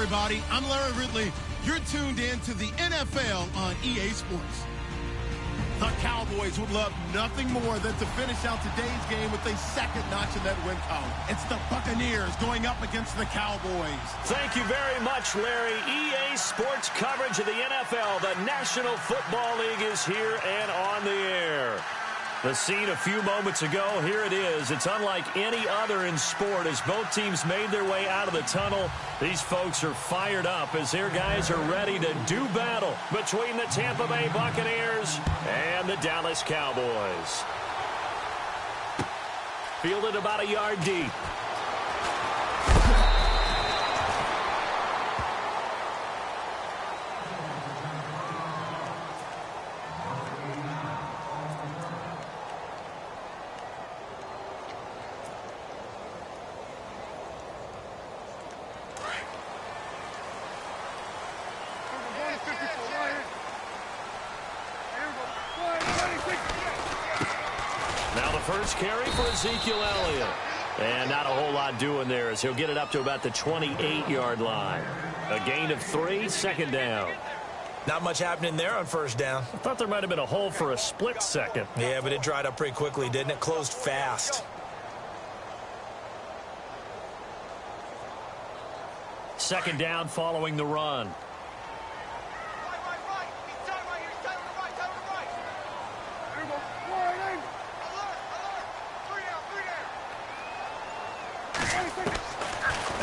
everybody. I'm Larry Ridley. You're tuned in to the NFL on EA Sports. The Cowboys would love nothing more than to finish out today's game with a second notch in that win column. It's the Buccaneers going up against the Cowboys. Thank you very much, Larry. EA Sports coverage of the NFL. The National Football League is here and on the air. The scene a few moments ago, here it is. It's unlike any other in sport as both teams made their way out of the tunnel. These folks are fired up as their guys are ready to do battle between the Tampa Bay Buccaneers and the Dallas Cowboys. Fielded about a yard deep. First carry for Ezekiel Elliott. And not a whole lot doing there as he'll get it up to about the 28-yard line. A gain of 3, second down. Not much happening there on first down. I thought there might have been a hole for a split second. Yeah, but it dried up pretty quickly, didn't it? Closed fast. Second down following the run.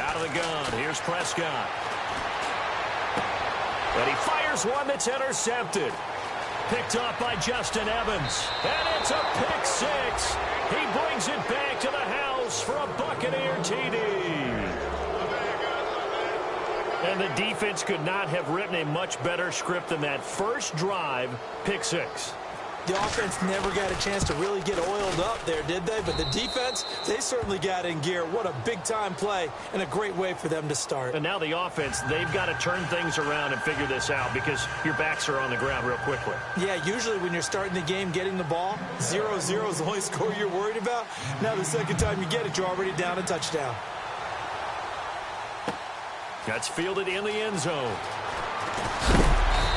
Out of the gun, here's Prescott. And he fires one that's intercepted. Picked off by Justin Evans. And it's a pick six. He brings it back to the house for a Buccaneer TD. And the defense could not have written a much better script than that first drive, pick six. The offense never got a chance to really get oiled up there, did they? But the defense, they certainly got in gear. What a big-time play and a great way for them to start. And now the offense, they've got to turn things around and figure this out because your backs are on the ground real quickly. Yeah, usually when you're starting the game getting the ball, 0-0 is the only score you're worried about. Now the second time you get it, you're already down a touchdown. That's fielded in the end zone.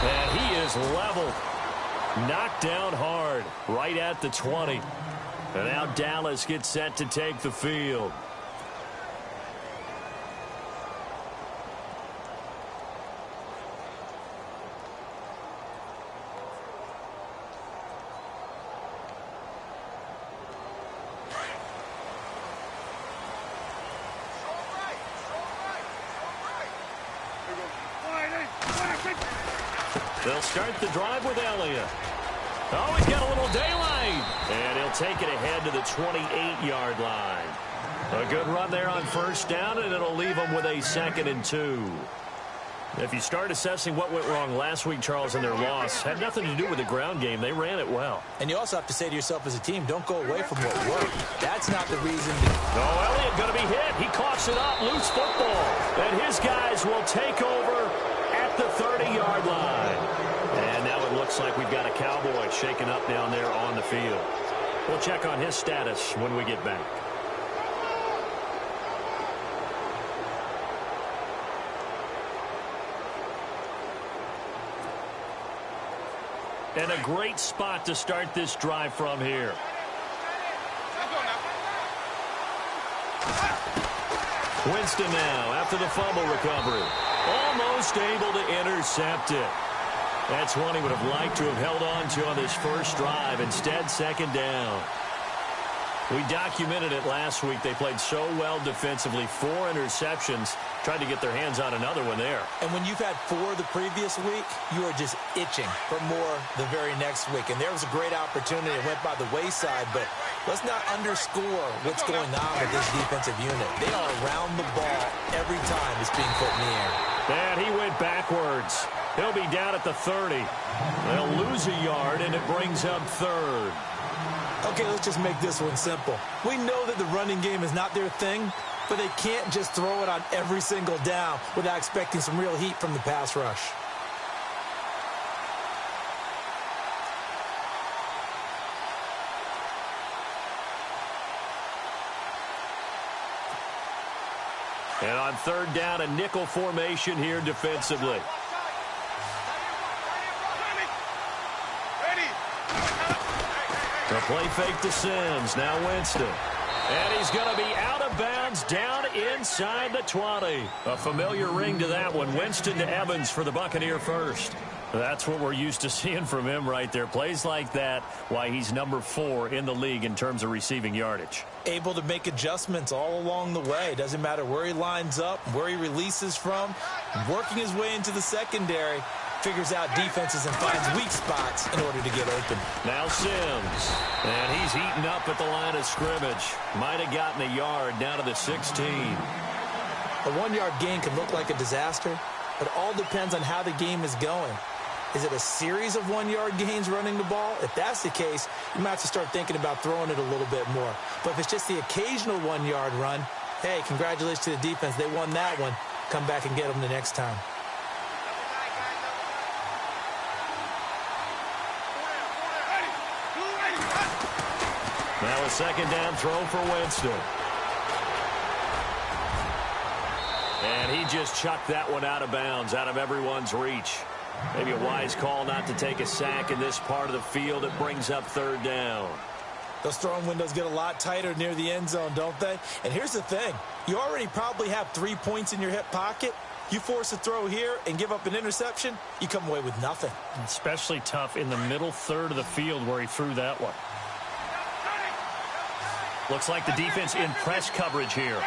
And he is leveled. Knocked down hard, right at the 20. And now Dallas gets set to take the field. They'll start the drive with Elliott. Oh, he's got a little daylight. And he'll take it ahead to the 28-yard line. A good run there on first down, and it'll leave them with a 2nd and 2. If you start assessing what went wrong last week, Charles, in their loss, had nothing to do with the ground game. They ran it well. And you also have to say to yourself as a team, don't go away from what worked. That's not the reason. Oh, Elliott going to be hit. He coughs it up. Loose football. And his guys will take over at the 30-yard line. And now it looks like we've got a Cowboy shaken up down there on the field. We'll check on his status when we get back. And a great spot to start this drive from here. Winston now after the fumble recovery. Almost able to intercept it. That's one he would have liked to have held on to on this first drive. Instead, second down. We documented it last week. They played so well defensively. 4 interceptions. Tried to get their hands on another one there. And when you've had 4 the previous week, you are just itching for more the very next week. And there was a great opportunity. It went by the wayside, but let's not underscore what's going on with this defensive unit. They are around the ball every time it's being put in the air. And he went backwards. He'll be down at the 30. They'll lose a yard, and it brings up 3rd. Okay, let's just make this one simple. We know that the running game is not their thing, but they can't just throw it on every single down without expecting some real heat from the pass rush. And on third down, a nickel formation here defensively. The play fake to Sims. Now Winston. And he's going to be out of bounds down inside the 20. A familiar ring to that one. Winston to Evans for the Buccaneer first. That's what we're used to seeing from him right there. Plays like that, why he's number 4 in the league in terms of receiving yardage. Able to make adjustments all along the way. Doesn't matter where he lines up, where he releases from. Working his way into the secondary. Figures out defenses and finds weak spots in order to get open. Now Sims. And he's heating up at the line of scrimmage. Might have gotten a yard down to the 16. A 1-yard gain can look like a disaster, but it all depends on how the game is going. Is it a series of 1-yard gains running the ball? If that's the case, you might have to start thinking about throwing it a little bit more. But if it's just the occasional 1-yard run, hey, congratulations to the defense. They won that one. Come back and get them the next time. Now a second down throw for Winston. And he just chucked that one out of bounds, out of everyone's reach. Maybe a wise call not to take a sack in this part of the field. It brings up third down. Those throwing windows get a lot tighter near the end zone, don't they? And here's the thing. You already probably have 3 points in your hip pocket. You force a throw here and give up an interception, you come away with nothing. Especially tough in the middle third of the field where he threw that one. Looks like the defense in press coverage here.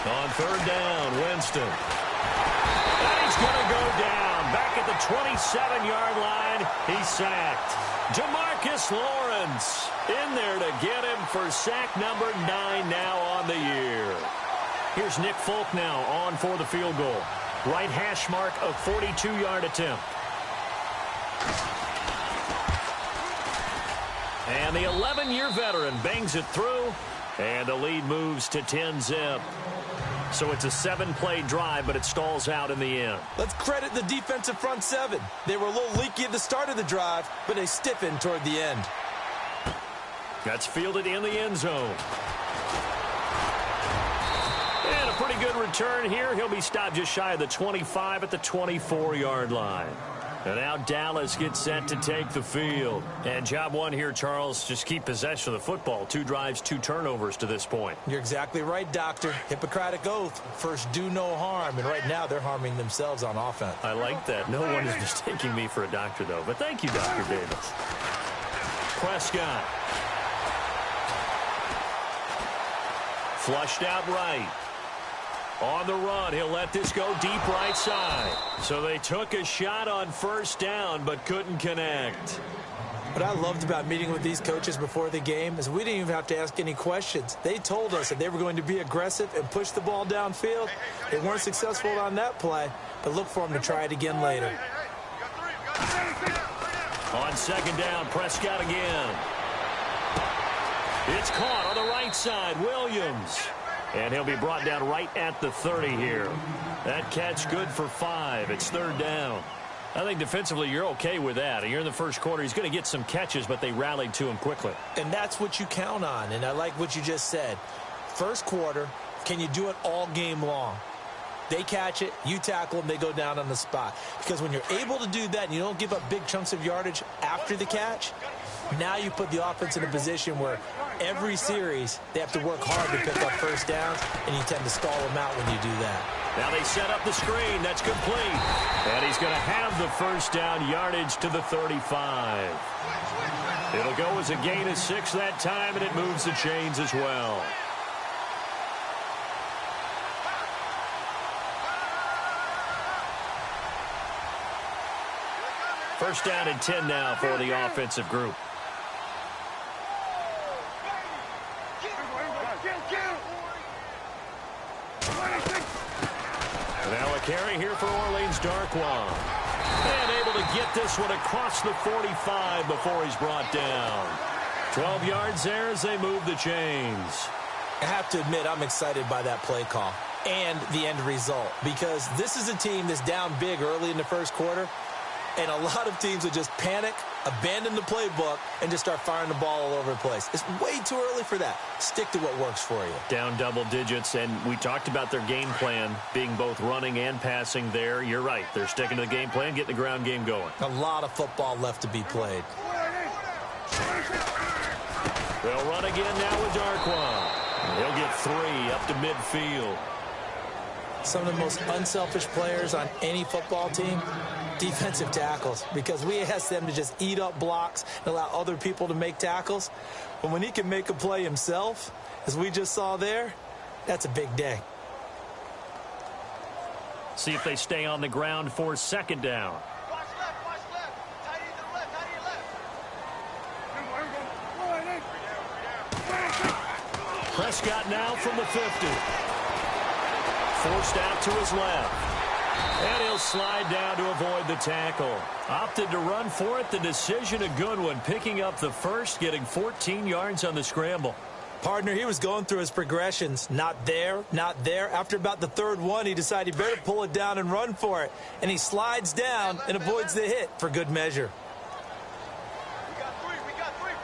On third down, Winston. And he's going to go down. Back at the 27-yard line, he's sacked. Jamarcus Lawrence in there to get him for sack number 9 now on the year. Here's Nick Folk now on for the field goal. Right hash mark of 42-yard attempt. And the 11-year veteran bangs it through, and the lead moves to 10-zip. So it's a 7-play drive, but it stalls out in the end. Let's credit the defensive front 7. They were a little leaky at the start of the drive, but they stiffened toward the end. That's fielded in the end zone. And a pretty good return here. He'll be stopped just shy of the 25 at the 24-yard line. And now Dallas gets set to take the field. And job one here, Charles, just keep possession of the football. 2 drives, 2 turnovers to this point. You're exactly right, Doctor. Hippocratic oath. First, do no harm. And right now, they're harming themselves on offense. I like that. No one is mistaking me for a doctor, though. But thank you, Dr. Davis. Prescott. Flushed out right. On the run, he'll let this go deep right side. So they took a shot on first down, but couldn't connect. What I loved about meeting with these coaches before the game is we didn't even have to ask any questions. They told us that they were going to be aggressive and push the ball downfield. They weren't successful on that play, but look for them to try it again later. On second down, Prescott again. It's caught on the right side, Williams. And he'll be brought down right at the 30 here. That catch good for 5. It's third down. I think defensively you're okay with that. You're in the first quarter. He's going to get some catches, but they rallied to him quickly. And that's what you count on. And I like what you just said. First quarter, can you do it all game long? They catch it, you tackle them, they go down on the spot. Because when you're able to do that and you don't give up big chunks of yardage after the catch, now you put the offense in a position where every series they have to work hard to pick up first downs, and you tend to stall them out when you do that. Now they set up the screen. That's complete. And he's going to have the first down yardage to the 35. It'll go as a gain of 6 that time, and it moves the chains as well. First down and 10 now for the offensive group. Now a carry here for Orleans Darkwa. And able to get this one across the 45 before he's brought down. 12 yards there as they move the chains. I have to admit, I'm excited by that play call and the end result, because this is a team that's down big early in the first quarter. And a lot of teams would just panic, abandon the playbook, and just start firing the ball all over the place. It's way too early for that. Stick to what works for you. Down double digits, and we talked about their game plan being both running and passing there. You're right. They're sticking to the game plan, getting the ground game going. A lot of football left to be played. They'll run again now with Darquan. He'll get 3 up to midfield. Some of the most unselfish players on any football team, defensive tackles, because we ask them to just eat up blocks and allow other people to make tackles. But when he can make a play himself, as we just saw there, that's a big day. See if they stay on the ground for second down. Watch left, watch left. Tight end to the left, tight end left. Prescott now from the 50. Forced out to his left. And he'll slide down to avoid the tackle. Opted to run for it. The decision a good one. Picking up the first, getting 14 yards on the scramble. Partner, he was going through his progressions. Not there, not there. After about the third one, he decided he better pull it down and run for it. And he slides down and avoids the hit for good measure. We got 3,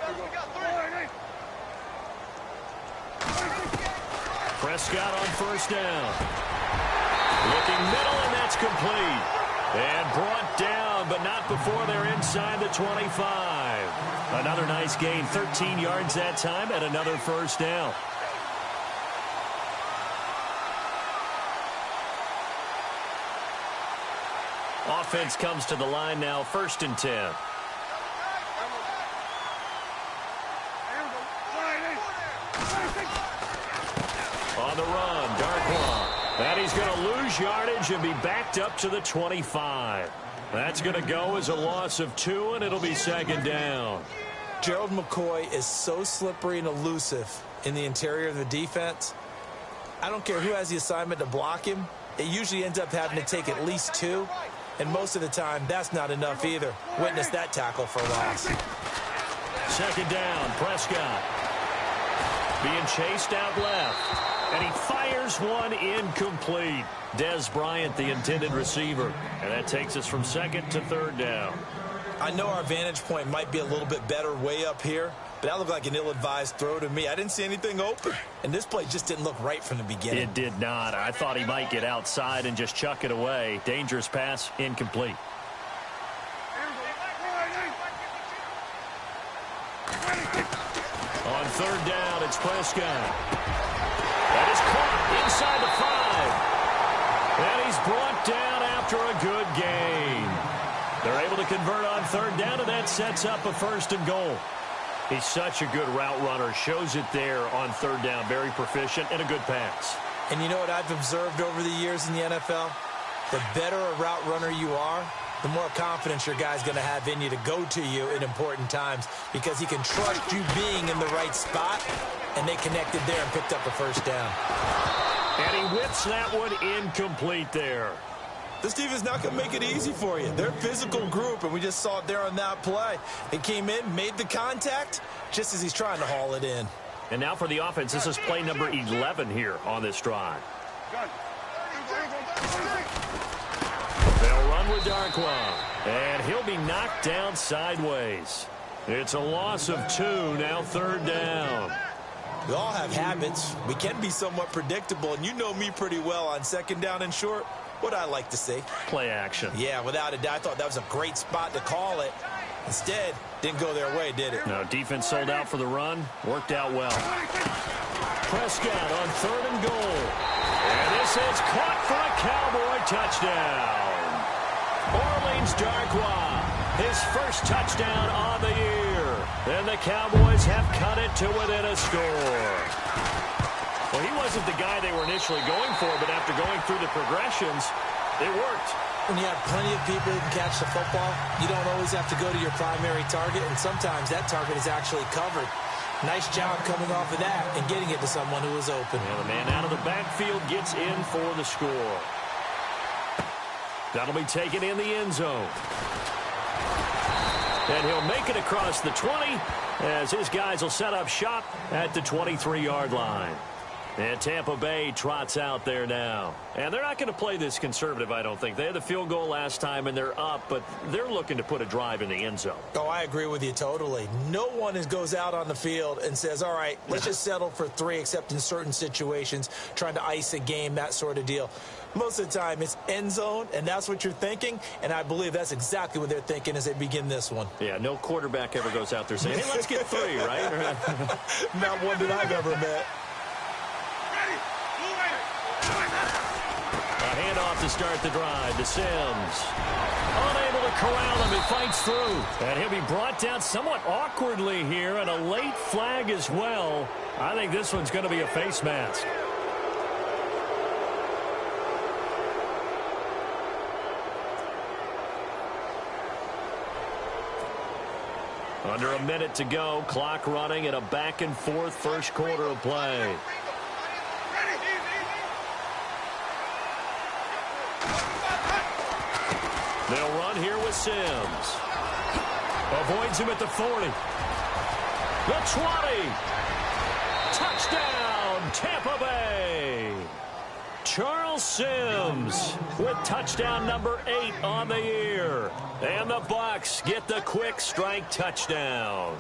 fellas, we got 3. Prescott on first down. Looking middle, and that's complete. And brought down, but not before they're inside the 25. Another nice gain, 13 yards that time, and another first down. Offense comes to the line now, 1st and 10. On the run, Darquan. And he's going to lose yardage and be backed up to the 25. That's going to go as a loss of 2, and it'll be second down. Gerald McCoy is so slippery and elusive in the interior of the defense. I don't care who has the assignment to block him. It usually ends up having to take at least 2. And most of the time, that's not enough either. Witness that tackle for loss. Second down, Prescott. Being chased out left. And he fires one incomplete. Dez Bryant, the intended receiver. And that takes us from 2nd to 3rd down. I know our vantage point might be a little bit better way up here, but that looked like an ill-advised throw to me. I didn't see anything open. And this play just didn't look right from the beginning. It did not. I thought he might get outside and just chuck it away. Dangerous pass, incomplete. On 3rd down, it's Prescott. That is caught inside the 5. And he's brought down after a good game. They're able to convert on 3rd down, and that sets up a 1st and goal. He's such a good route runner. Shows it there on 3rd down. Very proficient and a good pass. And you know what I've observed over the years in the NFL? The better a route runner you are, the more confidence your guy's going to have in you to go to you in important times because he can trust you being in the right spot, and they connected there and picked up a 1st down. And he whips that one incomplete there. This team is not going to make it easy for you. They're a physical group, and we just saw it there on that play. They came in, made the contact, just as he's trying to haul it in. And now for the offense, this is play number 11 here on this drive. They'll run with Darquan, and he'll be knocked down sideways. It's a loss of 2, now 3rd down. We all have habits. We can be somewhat predictable, and you know me pretty well on 2nd down and short. What I like to see. Play action. Yeah, without a doubt. I thought that was a great spot to call it. Instead, didn't go their way, did it? No, defense sold out for the run. Worked out well. Prescott on 3rd and goal. And this is caught for a Cowboy touchdown. Orleans Darquan, his first touchdown on the year. And the Cowboys have cut it to within a score. Well, he wasn't the guy they were initially going for, but after going through the progressions, it worked. When you have plenty of people who can catch the football, you don't always have to go to your primary target, and sometimes that target is actually covered. Nice job coming off of that and getting it to someone who was open. And the man out of the backfield gets in for the score. That'll be taken in the end zone. And he'll make it across the 20 as his guys will set up shop at the 23-yard line. And Tampa Bay trots out there now. And they're not going to play this conservative, I don't think. They had the field goal last time, and they're up, but they're looking to put a drive in the end zone. Oh, I agree with you totally. No one goes out on the field and says, all right, let's just settle for 3, except in certain situations, trying to ice a game, that sort of deal. Most of the time, it's end zone, and that's what you're thinking, and I believe that's exactly what they're thinking as they begin this one. Yeah, no quarterback ever goes out there saying, hey, let's get 3, right? Not one that I've ever met. A handoff to start the drive to Sims. Unable to corral him. He fights through. And he'll be brought down somewhat awkwardly here, and a late flag as well. I think this one's going to be a face mask. Under a minute to go, clock running, and a back-and-forth first quarter of play. They'll run here with Sims. Avoids him at the 40. The 20. Touchdown, Tampa Bay. Charles Sims with touchdown number 8 on the year. And the Bucs get the quick strike touchdown.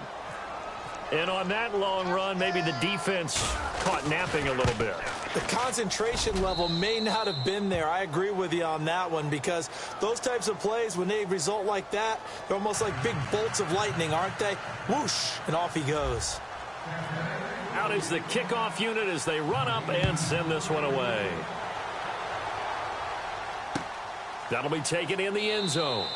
And on that long run, maybe the defense caught napping a little bit. The concentration level may not have been there. I agree with you on that one, because those types of plays, when they result like that, they're almost like big bolts of lightning, aren't they? Whoosh, and off he goes. Out is the kickoff unit as they run up and send this one away. That'll be taken in the end zone.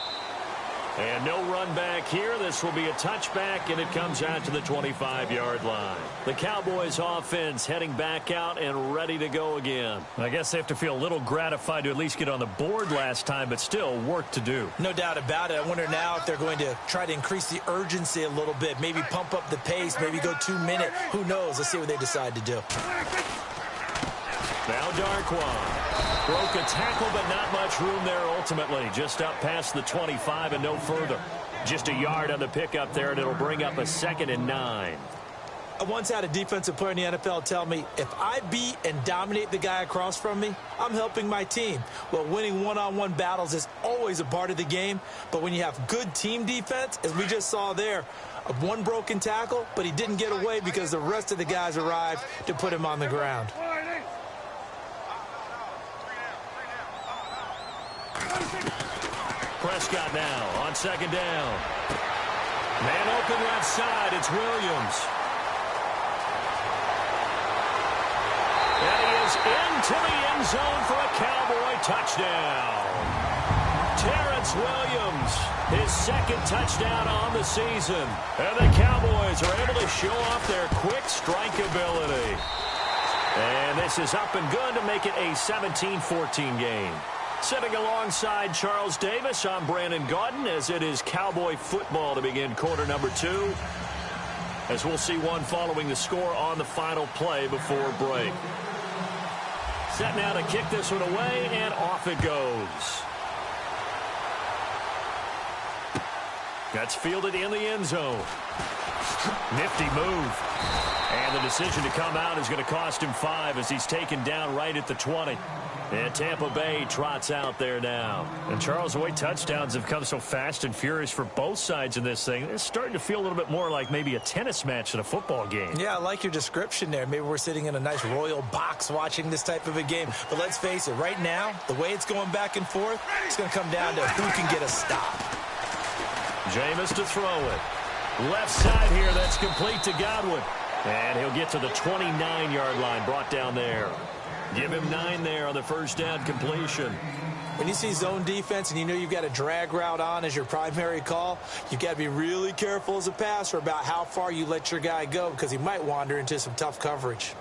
And no run back here. This will be a touchback, and it comes out to the 25-yard line. The Cowboys offense heading back out and ready to go again. I guess they have to feel a little gratified to at least get on the board last time, but still work to do. No doubt about it. I wonder now if they're going to try to increase the urgency a little bit, maybe pump up the pace, maybe go 2-minute. Who knows? Let's see what they decide to do. Now Darquan. Broke a tackle, but not much room there ultimately. Just up past the 25 and no further. Just a yard on the pickup there, and it'll bring up a 2nd and 9. I once had a defensive player in the NFL tell me, if I beat and dominate the guy across from me, I'm helping my team. Well, winning one-on-one battles is always a part of the game, but when you have good team defense, as we just saw there, one broken tackle, but he didn't get away because the rest of the guys arrived to put him on the ground. Prescott now on 2nd down. Man open left side. It's Williams. And he is into the end zone for a Cowboy touchdown. Terrence Williams, his 2nd touchdown on the season. And the Cowboys are able to show off their quick strike ability. And this is up and good to make it a 17-14 game. Sitting alongside Charles Davis, I'm Brandon Gaudin, as it is Cowboy football to begin quarter number 2. As we'll see one following the score on the final play before break. Set now to kick this one away, and off it goes. That's fielded in the end zone. Nifty move. And the decision to come out is going to cost him 5 as he's taken down right at the 20. And Tampa Bay trots out there now. And Charles, the way touchdowns have come so fast and furious for both sides in this thing, it's starting to feel a little bit more like maybe a tennis match in a football game. Yeah, I like your description there. Maybe we're sitting in a nice royal box watching this type of a game. But let's face it, right now, the way it's going back and forth, it's going to come down to who can get a stop. Jameis to throw it. Left side here, that's complete to Godwin. And he'll get to the 29-yard line, brought down there. Give him 9 there on the first down completion. When you see zone defense and you know you've got a drag route on as your primary call, you've got to be really careful as a passer about how far you let your guy go, because he might wander into some tough coverage.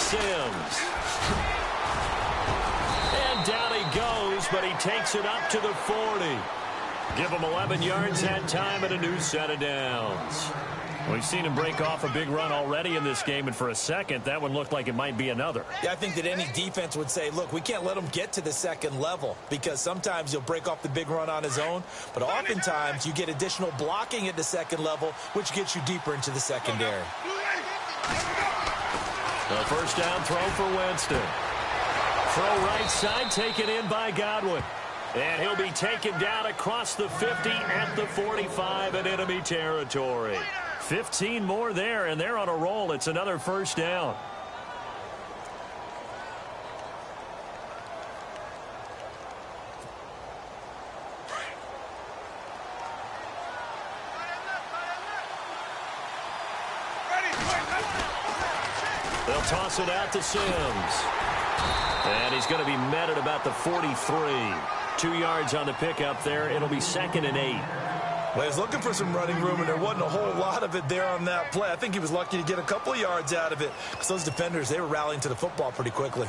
Sims. And down he goes, but he takes it up to the 40. Give him 11 yards that time and a new set of downs. We've seen him break off a big run already in this game, and for a second, that one looked like it might be another. Yeah, I think that any defense would say, look, we can't let him get to the second level because sometimes he'll break off the big run on his own, but oftentimes you get additional blocking at the second level, which gets you deeper into the secondary. The first down throw for Winston. Throw right side, taken in by Godwin. And he'll be taken down across the 50 at the 45 in enemy territory. 15 more there, and they're on a roll. It's another first down. They'll toss it out to Sims. And he's going to be met at about the 43. 2 yards on the pickup there. It'll be 2nd and 8. Well, he was looking for some running room, and there wasn't a whole lot of it there on that play. I think he was lucky to get a couple of yards out of it because those defenders, they were rallying to the football pretty quickly.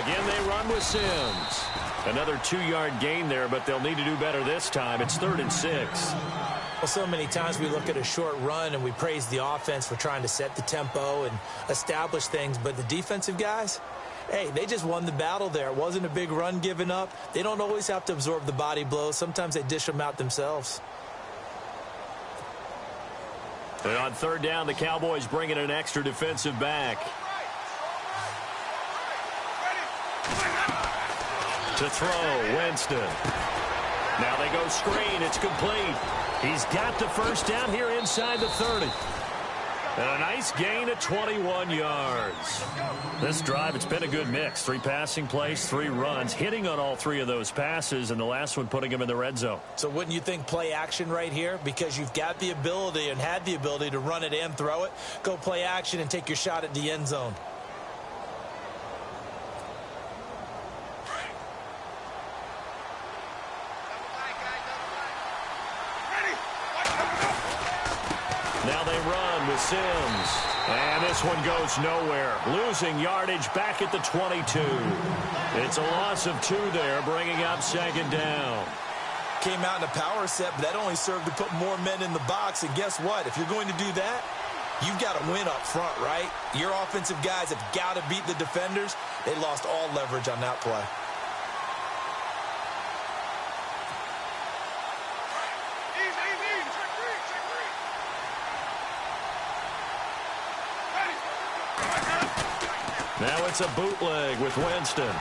Again, they run with Sims. Another 2-yard gain there, but they'll need to do better this time. It's 3rd and 6. Well, so many times we look at a short run and we praise the offense for trying to set the tempo and establish things, but the defensive guys, hey, they just won the battle there. It wasn't a big run given up. They don't always have to absorb the body blows. Sometimes they dish them out themselves. And on 3rd down, the Cowboys bring in an extra defensive back. To throw, Winston. Now they go screen. It's complete. He's got the first down here inside the 30. And a nice gain of 21 yards. This drive, it's been a good mix. 3 passing plays, 3 runs, hitting on all 3 of those passes, and the last one putting him in the red zone. So wouldn't you think play action right here? Because you've got the ability and had the ability to run it and throw it. Go play action and take your shot at the end zone. Now they run with Sims. And this one goes nowhere. Losing yardage back at the 22. It's a loss of 2 there, bringing up 2nd down. Came out in a power set, but that only served to put more men in the box. And guess what? If you're going to do that, you've got to win up front, right? Your offensive guys have got to beat the defenders. They lost all leverage on that play. Now it's a bootleg with Winston. And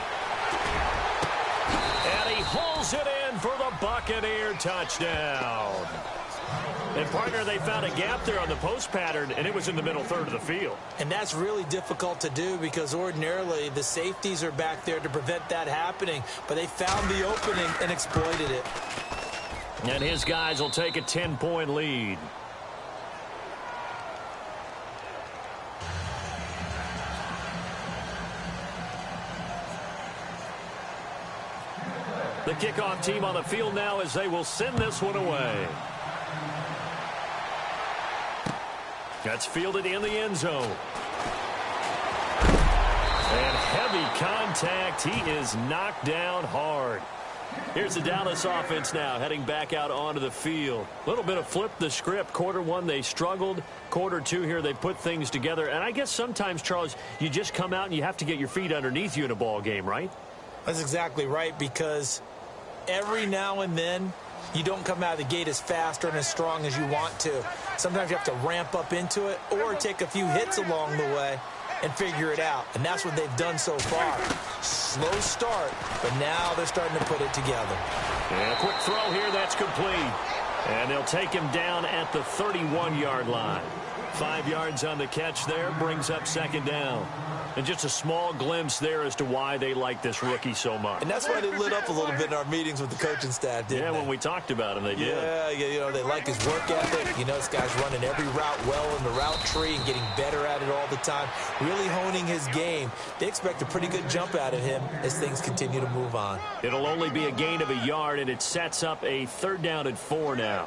he hauls it in for the Buccaneer touchdown. And, partner, they found a gap there on the post pattern, and it was in the middle third of the field. And that's really difficult to do because ordinarily the safeties are back there to prevent that happening. But they found the opening and exploited it. And his guys will take a 10-point lead. The kickoff team on the field now as they will send this one away. That's fielded in the end zone. And heavy contact. He is knocked down hard. Here's the Dallas offense now heading back out onto the field. A little bit of flip the script. Quarter 1, they struggled. Quarter 2 here, they put things together. And I guess sometimes, Charles, you just come out and you have to get your feet underneath you in a ball game, right? That's exactly right, because every now and then you don't come out of the gate as fast or as strong as you want to. Sometimes you have to ramp up into it or take a few hits along the way and figure it out. And that's what they've done so far. Slow start, but now they're starting to put it together. And a quick throw here, that's complete. And they'll take him down at the 31-yard line. 5 yards on the catch there, brings up 2nd down. And just a small glimpse there as to why they like this rookie so much. And that's why they lit up a little bit in our meetings with the coaching staff, didn't they? Yeah, when we talked about him, they did. Yeah, you know, they like his work ethic. You know, this guy's running every route well in the route tree and getting better at it all the time, really honing his game. They expect a pretty good jump out of him as things continue to move on. It'll only be a gain of a yard, and it sets up a 3rd down and 4 now.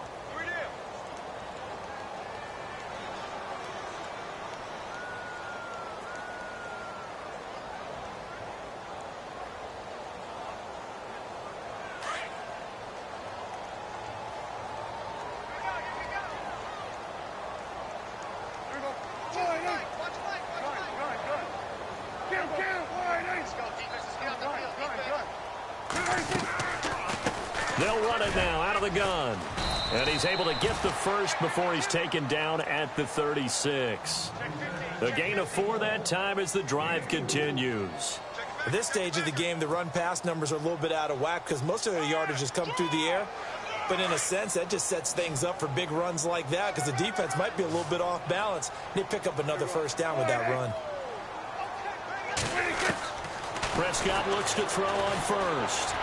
They'll run it now out of the gun. And he's able to get the first before he's taken down at the 36. A gain of 4 that time as the drive continues. At this stage of the game, the run-pass numbers are a little bit out of whack because most of their yardage has come through the air. But in a sense, that just sets things up for big runs like that because the defense might be a little bit off balance. They pick up another first down with that run. Prescott looks to throw on first.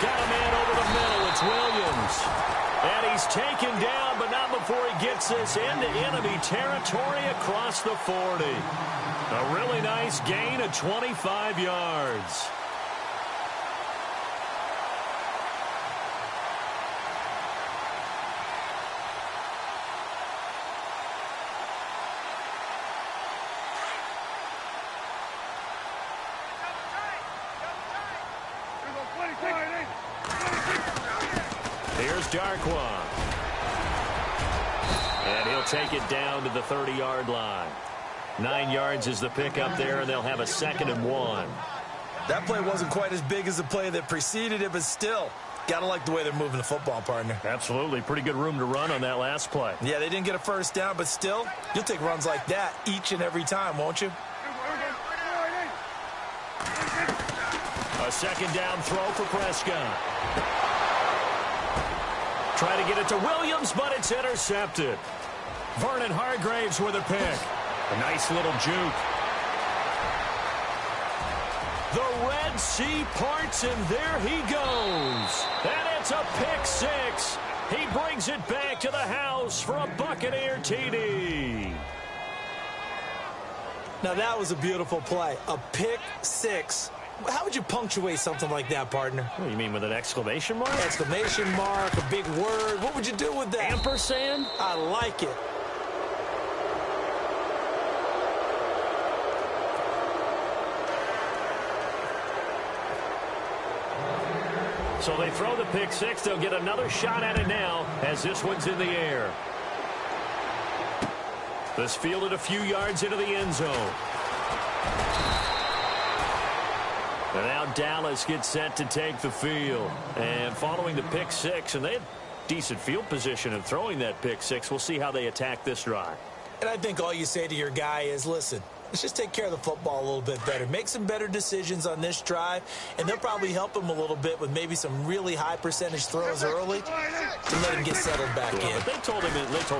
Got a man over the middle. It's Williams. And he's taken down, but not before he gets this into enemy territory across the 40. A really nice gain of 25 yards. Here's Darkwa. And he'll take it down to the 30-yard line. 9 yards is the pickup there, and they'll have a 2nd and 1. That play wasn't quite as big as the play that preceded it, but still, gotta like the way they're moving the football, partner. Absolutely. Pretty good room to run on that last play. Yeah, they didn't get a first down, but still, you'll take runs like that each and every time, won't you? A 2nd down throw for Prescott. Try to get it to Williams, but it's intercepted. Vernon Hargraves with a pick. A nice little juke. The Red Sea parts, and there he goes. And it's a pick 6. He brings it back to the house for a Buccaneer TD. Now, that was a beautiful play. A pick 6. How would you punctuate something like that, partner? What do you mean, with an exclamation mark? Exclamation mark, a big word. What would you do with that? Ampersand? I like it. So they throw the pick 6. They'll get another shot at it now as this one's in the air. This fielded a few yards into the end zone. And now Dallas gets set to take the field. And following the pick 6, and they had decent field position in throwing that pick 6. We'll see how they attack this drive. And I think all you say to your guy is, listen, let's just take care of the football a little bit better. Make some better decisions on this drive, and they'll probably help him a little bit with maybe some really high percentage throws early to let him get settled back in. But they told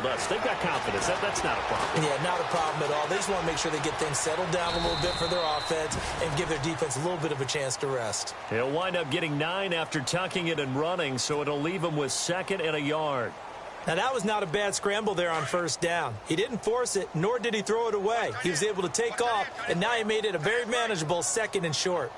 us they've got confidence. That's not a problem. Yeah, not a problem at all. They just want to make sure they get things settled down a little bit for their offense and give their defense a little bit of a chance to rest. He'll wind up getting 9 after tucking it and running, so it'll leave him with 2nd and a yard. Now, that was not a bad scramble there on first down. He didn't force it, nor did he throw it away. He was able to take off, and now he made it a very manageable 2nd and short.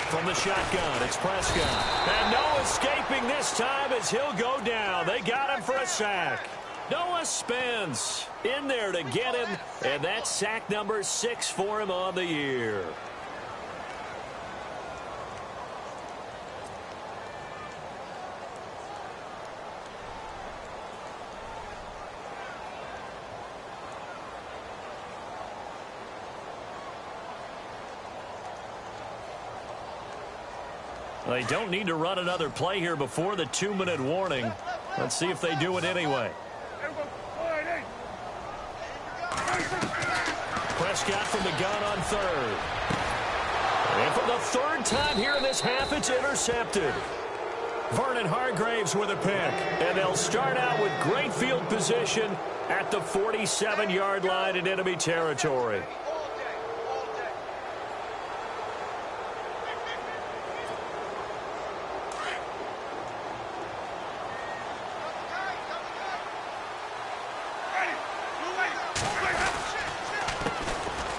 From the shotgun, it's Prescott. And no escaping this time as he'll go down. They got him for a sack. Noah Spence in there to get him, and that's sack number 6 for him on the year. They don't need to run another play here before the 2-minute warning. Let's see if they do it anyway. Prescott from the gun on 3rd. And for the 3rd time here in this half, it's intercepted. Vernon Hargraves with a pick. And they'll start out with great field position at the 47-yard line in enemy territory.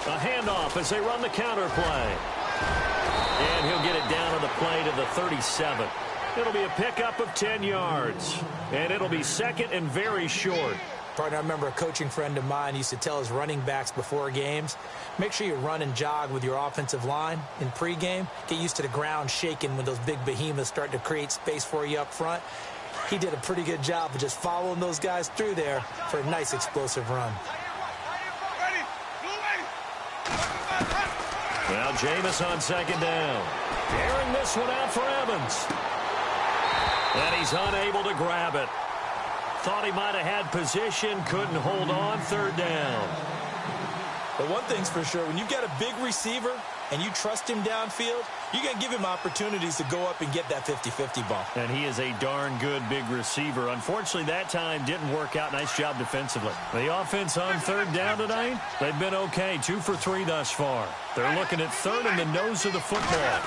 A handoff as they run the counter play. And he'll get it down on the play to the 37. It'll be a pickup of 10 yards. And it'll be second and very short. Partner, I remember a coaching friend of mine used to tell his running backs before games, make sure you run and jog with your offensive line in pregame. Get used to the ground shaking when those big behemoths start to create space for you up front. He did a pretty good job of just following those guys through there for a nice explosive run. Now Jameis on second down. Airing this one out for Evans. And he's unable to grab it. Thought he might have had position, couldn't hold on, third down. But one thing's for sure, when you've got a big receiver and you trust him downfield, you're going to give him opportunities to go up and get that 50-50 ball. And he is a darn good big receiver. Unfortunately, that time didn't work out. Nice job defensively. The offense on third down tonight, they've been okay. 2 for 3 thus far. They're looking at third in the nose of the football.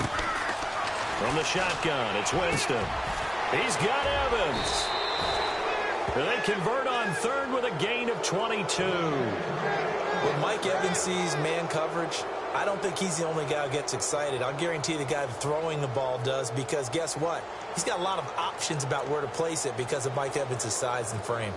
From the shotgun, it's Winston. He's got Evans. They convert on third with a gain of 22. When Mike Evans sees man coverage, I don't think he's the only guy who gets excited. I'll guarantee the guy throwing the ball does, because guess what? He's got a lot of options about where to place it because of Mike Evans' size and frame.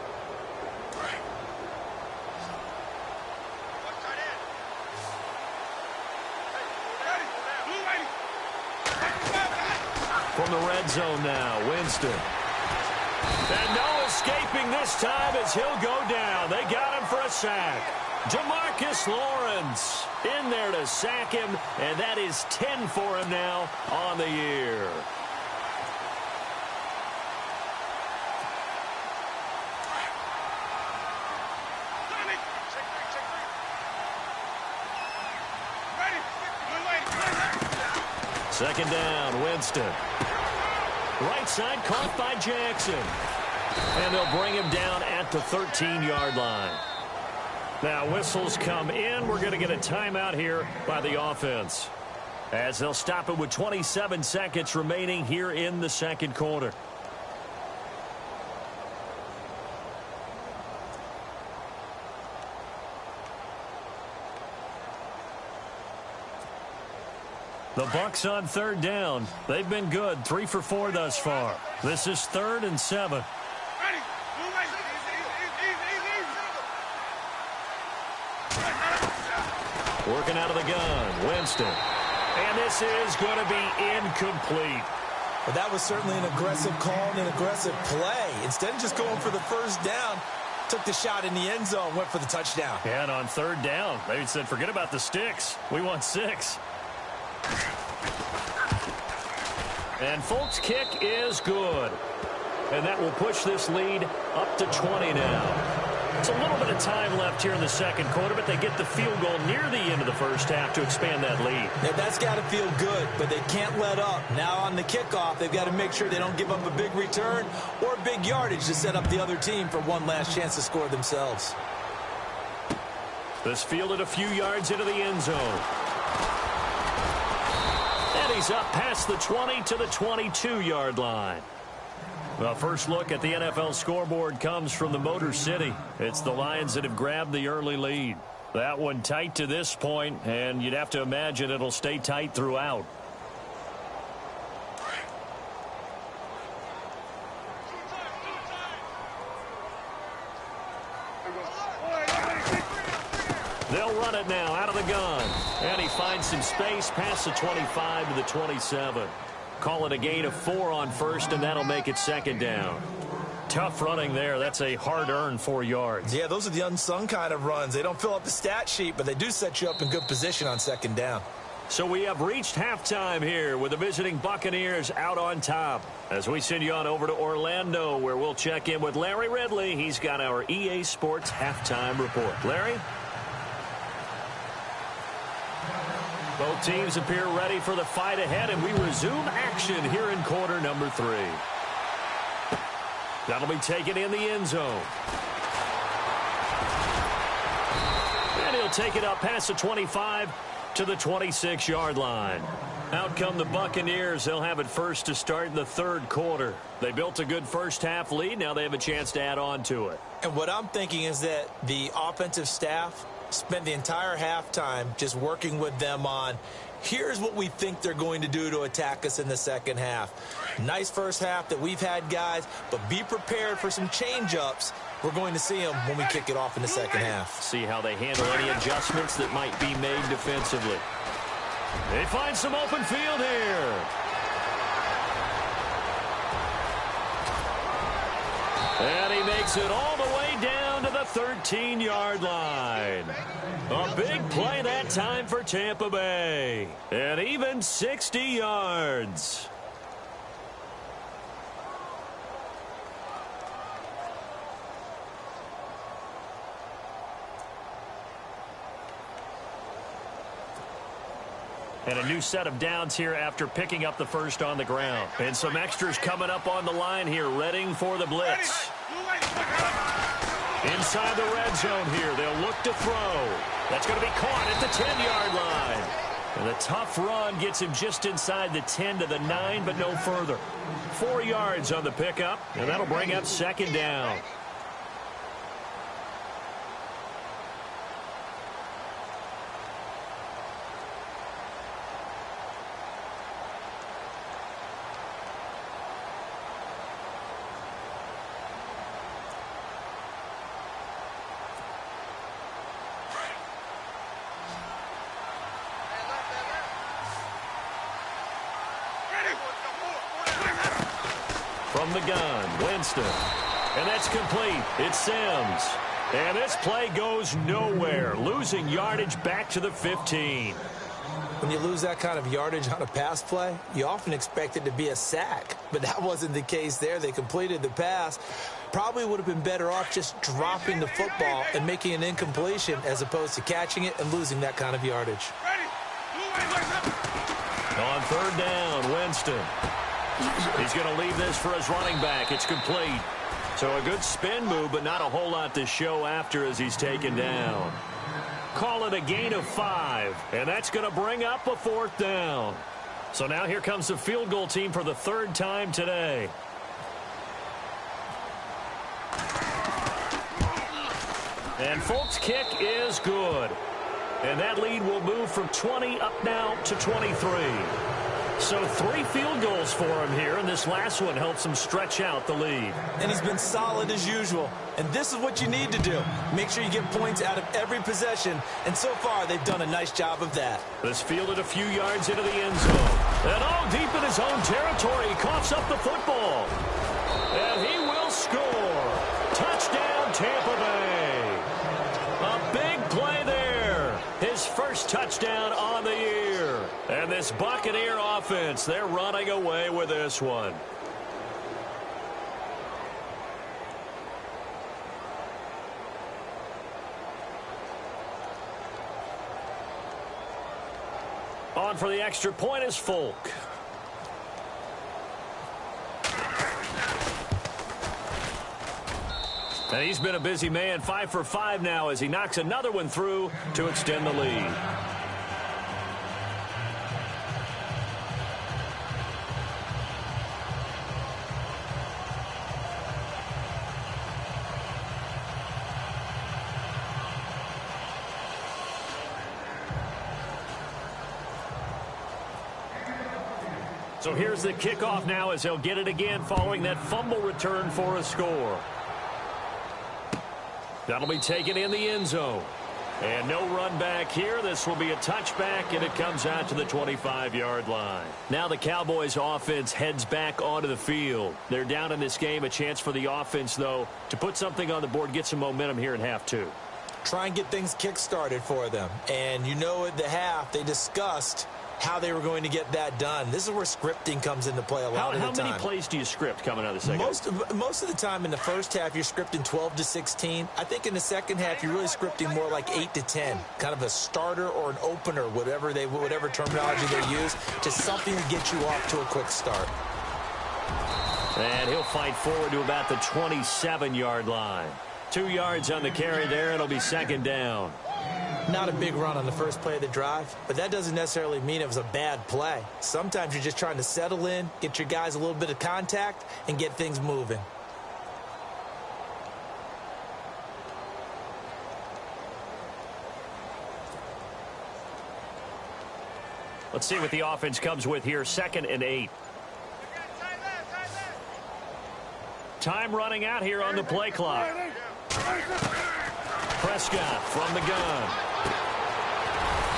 From the red zone now, Winston. And no escaping this time as he'll go down. They got him for a sack. Demarcus Lawrence in there to sack him, and that is 10 for him now on the year. Second down, Winston. Right side caught by Jackson. And they'll bring him down at the 13-yard line. Now whistles come in. We're going to get a timeout here by the offense, as they'll stop it with 27 seconds remaining here in the second quarter. The Bucs on third down. They've been good. 3 for 4 thus far. This is 3rd and 7. Working out of the gun, Winston. And this is going to be incomplete. Well, that was certainly an aggressive call and an aggressive play. Instead of just going for the first down, took the shot in the end zone, went for the touchdown. Yeah, and on third down, they said, forget about the sticks. We want 6. And Folk's kick is good. And that will push this lead up to 20 now. It's a little bit of time left here in the second quarter, but they get the field goal near the end of the first half to expand that lead. Yeah, that's got to feel good, but they can't let up. Now on the kickoff, they've got to make sure they don't give up a big return or big yardage to set up the other team for one last chance to score themselves. This fielded a few yards into the end zone. And he's up past the 20 to the 22-yard line. The first look at the NFL scoreboard comes from the Motor City. It's the Lions that have grabbed the early lead. That one tight to this point, and you'd have to imagine it'll stay tight throughout. They'll run it now out of the gun. And he finds some space past the 25 to the 27. Call it a gain of 4 on first, and that'll make it second down. Tough running there. That's a hard-earned 4 yards. Yeah, those are the unsung kind of runs. They don't fill up the stat sheet, but they do set you up in good position on second down. So we have reached halftime here with the visiting Buccaneers out on top. As we send you on over to Orlando, where we'll check in with Larry Ridley. He's got our EA Sports halftime report. Larry? Both teams appear ready for the fight ahead, and we resume action here in quarter number 3. That'll be taken in the end zone. And he'll take it up past the 25 to the 26-yard line. Out come the Buccaneers. They'll have it first to start in the third quarter. They built a good first-half lead. Now they have a chance to add on to it. And what I'm thinking is that the offensive staff spent the entire halftime just working with them on, here's what we think they're going to do to attack us in the second half. Nice first half that we've had, guys, but be prepared for some change-ups. We're going to see them when we kick it off in the second half. See how they handle any adjustments that might be made defensively. They find some open field here. And he makes it all the way down to the 13-yard line. A big play that time for Tampa Bay. And even 60 yards. And a new set of downs here after picking up the first on the ground. And some extras coming up on the line here, readying for the blitz. Inside the red zone here, they'll look to throw. That's going to be caught at the 10-yard line. And the tough run gets him just inside the 10 to the 9, but no further. 4 yards on the pickup, and that'll bring up second down. From the gun, Winston. And that's complete. It's Sims. And this play goes nowhere. Losing yardage back to the 15. When you lose that kind of yardage on a pass play, you often expect it to be a sack. But that wasn't the case there. They completed the pass. Probably would have been better off just dropping the football and making an incompletion as opposed to catching it and losing that kind of yardage. On third down, Winston. He's going to leave this for his running back. It's complete. So a good spin move, but not a whole lot to show after as he's taken down. Call it a gain of 5, and that's going to bring up a fourth down. So now here comes the field goal team for the third time today. And Folk's kick is good. And that lead will move from 20 up now to 23. So 3 field goals for him here, and this last one helps him stretch out the lead. And he's been solid as usual. And this is what you need to do. Make sure you get points out of every possession. And so far, they've done a nice job of that. This fielded a few yards into the end zone. And all deep in his own territory, he coughs up the football. And he will score. Touchdown, Tampa Bay. A big play there. His first touchdown on the year. And this Buccaneer offense, they're running away with this one. On for the extra point is Folk. And he's been a busy man, 5 for 5 now as he knocks another one through to extend the lead. So here's the kickoff now as he'll get it again following that fumble return for a score. That'll be taken in the end zone. And no run back here. This will be a touchback, and it comes out to the 25-yard line. Now the Cowboys offense heads back onto the field. They're down in this game. A chance for the offense, though, to put something on the board, get some momentum here in half 2. Try and get things kick-started for them. And you know at the half, they discussed how they were going to get that done. This is where scripting comes into play a lot of the time. How many plays do you script coming out of the second? Most of the time in the first half, you're scripting 12 to 16. I think in the second half, you're really scripting more like 8 to 10. Kind of a starter or an opener, whatever terminology they use, just something to get you off to a quick start. And he'll fight forward to about the 27-yard line. 2 yards on the carry there. It'll be second down. Not a big run on the first play of the drive, but that doesn't necessarily mean it was a bad play. Sometimes you're just trying to settle in, get your guys a little bit of contact, and get things moving. Let's see what the offense comes with here. 2nd and 8. Time running out here on the play clock. Prescott from the gun.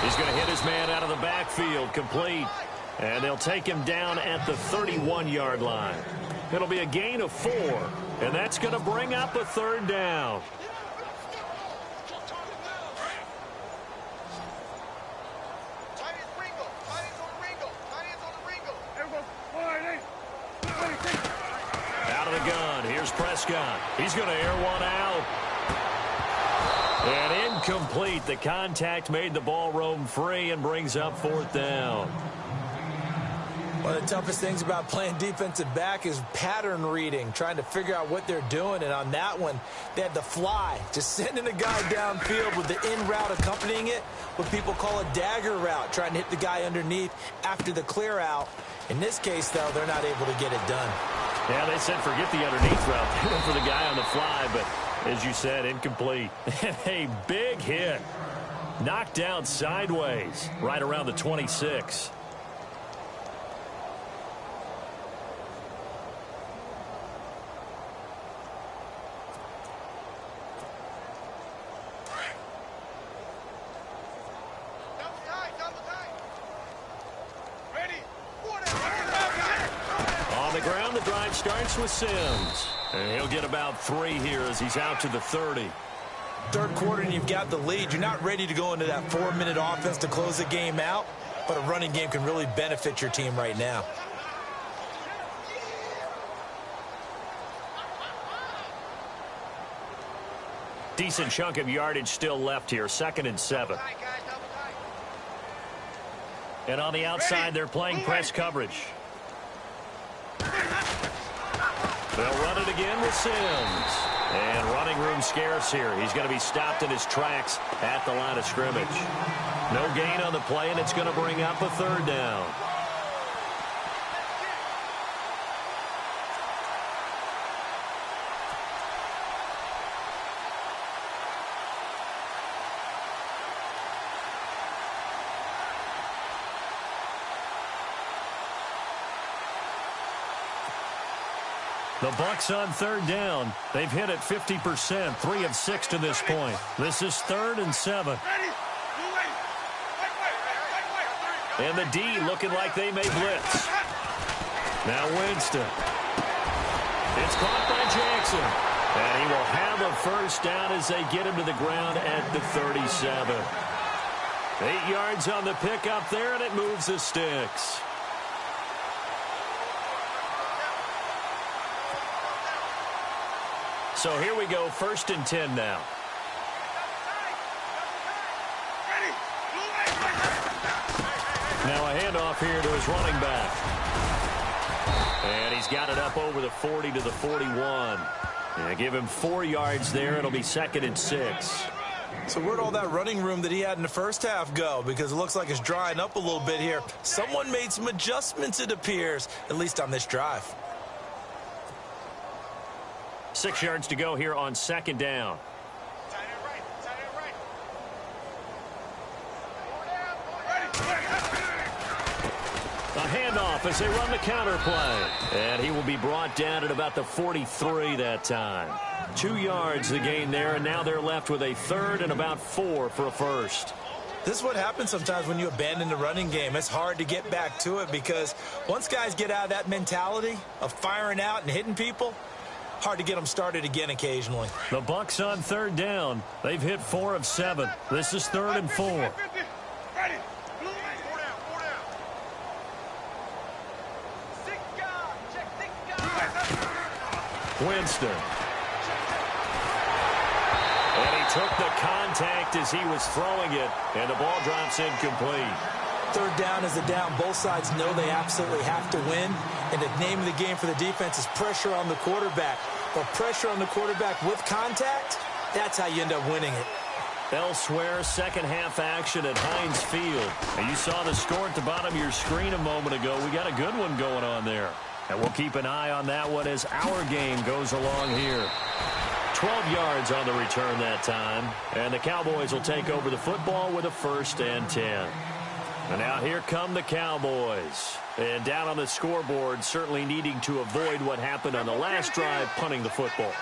He's going to hit his man out of the backfield, complete. And they'll take him down at the 31-yard line. It'll be a gain of 4, and that's going to bring up a 3rd down. Out of the gun, here's Prescott. He's going to air one out. And incomplete. The contact made the ball roam free and brings up 4th down. One of the toughest things about playing defensive back is pattern reading, trying to figure out what they're doing. And on that one, they had the fly, just sending a guy downfield with the in route accompanying it, what people call a dagger route, trying to hit the guy underneath after the clear out. In this case, though, they're not able to get it done. Yeah, they said forget the underneath route. They went for the guy on the fly, but as you said, incomplete. A big hit. Knocked out sideways right around the 26. Starts with Sims. And he'll get about 3 here as he's out to the 30. Third quarter and you've got the lead. You're not ready to go into that 4-minute offense to close the game out, but a running game can really benefit your team right now. Decent chunk of yardage still left here. 2nd and 7. And on the outside, they're playing press coverage. They'll run it again with Sims. And running room scarce here. He's going to be stopped in his tracks at the line of scrimmage. No gain on the play, and it's going to bring up a 3rd down. The Bucs on 3rd down. They've hit it 50%, 3 of 6 to this point. This is 3rd and 7. And the D looking like they may blitz. Now Winston. It's caught by Jackson. And he will have a 1st down as they get him to the ground at the 37. 8 yards on the pickup there, and it moves the sticks. So here we go, 1st and 10 now. Now a handoff here to his running back. And he's got it up over the 40 to the 41. And give him 4 yards there. It'll be 2nd and 6. So where'd all that running room that he had in the first half go? Because it looks like it's drying up a little bit here. Someone made some adjustments, it appears, at least on this drive. 6 yards to go here on 2nd down. A handoff as they run the counter play. And he will be brought down at about the 43 that time. 2 yards the gain there, and now they're left with a 3rd and about 4 for a 1st. This is what happens sometimes when you abandon the running game. It's hard to get back to it because once guys get out of that mentality of firing out and hitting people, hard to get them started again occasionally. The Bucs on 3rd down. They've hit 4 of 7. This is 3rd and 4. Winston. And he took the contact as he was throwing it, and the ball drops incomplete. 3rd down is a down. Both sides know they absolutely have to win, And the name of the game for the defense is pressure on the quarterback. But pressure on the quarterback with contact, that's how you end up winning it. Elsewhere, second half action at Heinz Field. And you saw the score at the bottom of your screen a moment ago. We got a good one going on there. And we'll keep an eye on that one as our game goes along here. 12 yards on the return that time. And the Cowboys will take over the football with a 1st and 10. And now here come the Cowboys. And down on the scoreboard, certainly needing to avoid what happened on the last drive, punting the football.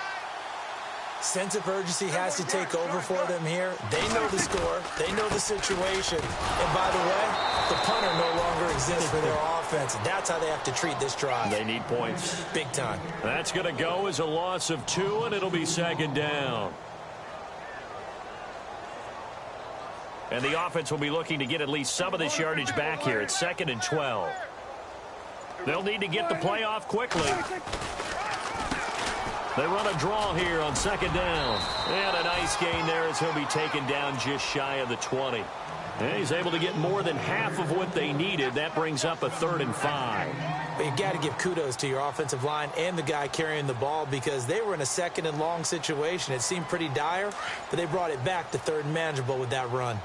Sense of urgency has to take over for them here. They know the score. They know the situation. And by the way, the punter no longer exists for their offense. And that's how they have to treat this drive. They need points. Big time. That's going to go as a loss of 2, and it'll be 2nd down. And the offense will be looking to get at least some of this yardage back here. It's 2nd and 12. They'll need to get the play off quickly. They run a draw here on 2nd down. And a nice gain there as he'll be taken down just shy of the 20. And he's able to get more than half of what they needed. That brings up a 3rd and 5. But you got to give kudos to your offensive line and the guy carrying the ball because they were in a 2nd and long situation. It seemed pretty dire, but they brought it back to 3rd and manageable with that run.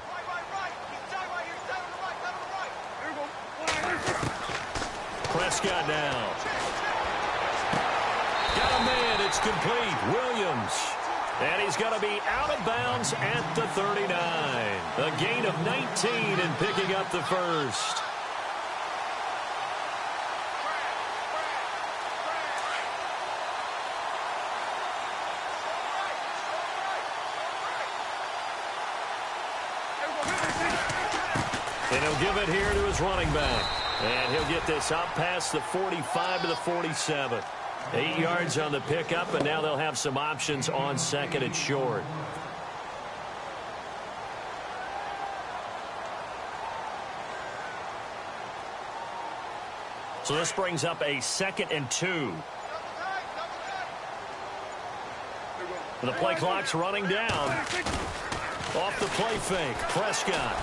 Prescott now. Got a man. It's complete. Williams. And he's going to be out of bounds at the 39. A gain of 19 and picking up the 1st. And he'll give it here to his running back. And he'll get this up past the 45 to the 47. 8 yards on the pickup, and now they'll have some options on 2nd and short. So this brings up a 2nd and 2. And the play clock's running down. Off the play fake, Prescott.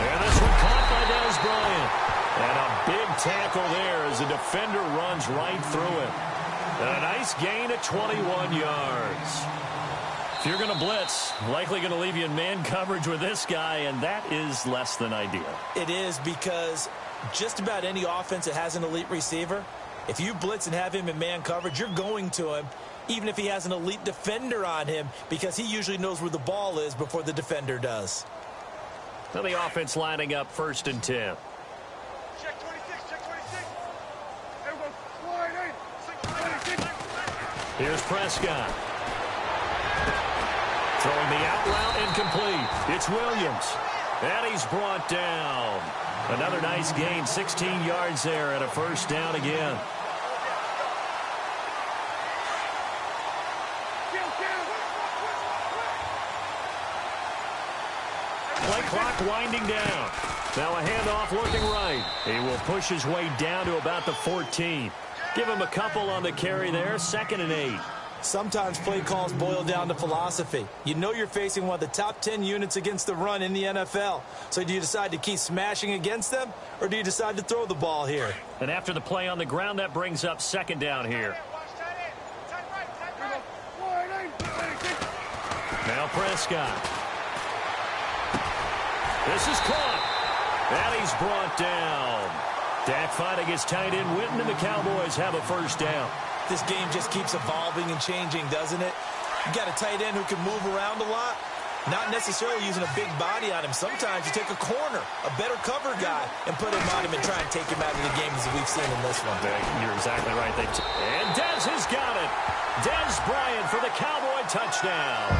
And this one caught by Dez Bryant. And a big tackle there as the defender runs right through it. And a nice gain of 21 yards. If you're going to blitz, likely going to leave you in man coverage with this guy, and that is less than ideal. It is because just about any offense that has an elite receiver, if you blitz and have him in man coverage, you're going to him, even if he has an elite defender on him, because he usually knows where the ball is before the defender does. Now the offense lining up 1st and 10. Check 26, check 26. There we go. Wide 8. 26. Here's Prescott. Throwing the out route incomplete. It's Williams. And he's brought down. Another nice gain, 16 yards there and a 1st down again. Play clock winding down. Now a handoff looking right. He will push his way down to about the 14. Give him a couple on the carry there. 2nd and 8. Sometimes play calls boil down to philosophy. You know you're facing one of the top 10 units against the run in the NFL. So do you decide to keep smashing against them, or do you decide to throw the ball here? And after the play on the ground, that brings up 2nd down here. Now Prescott. This is caught. And he's brought down. Dak fighting his tight end Witten, and the Cowboys have a 1st down. This game just keeps evolving and changing, doesn't it? You got a tight end who can move around a lot, not necessarily using a big body on him. Sometimes you take a corner, a better cover guy, and put him on him and try and take him out of the game as we've seen in this one. You're exactly right. And Dez has got it. Dez Bryant for the Cowboy touchdown.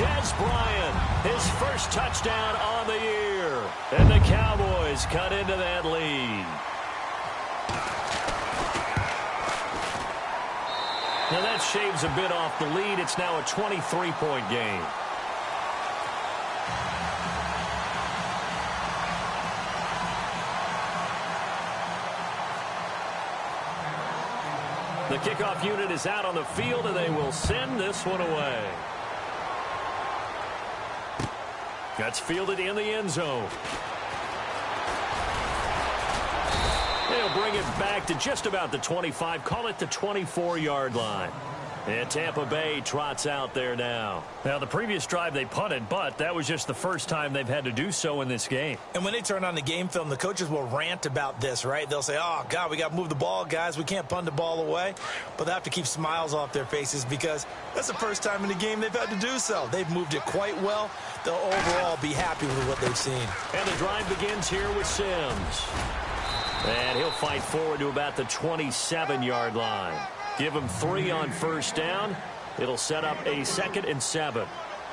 Dez Bryant, his 1st touchdown on the year. And the Cowboys cut into that lead. Now that shaves a bit off the lead. It's now a 23-point game. The kickoff unit is out on the field, and they will send this one away. That's fielded in the end zone. He'll He'll bring it back to just about the 25, call it the 24-yard line. And Tampa Bay trots out there now. Now, the previous drive they punted, but that was just the first time they've had to do so in this game. And when they turn on the game film, the coaches will rant about this, right? They'll say, oh, God, we got to move the ball, guys. We can't punt the ball away. But they have to keep smiles off their faces because that's the first time in the game they've had to do so. They've moved it quite well. They'll overall be happy with what they've seen. And the drive begins here with Sims. And he'll fight forward to about the 27-yard line. Give him 3 on first down. It'll set up a 2nd and 7.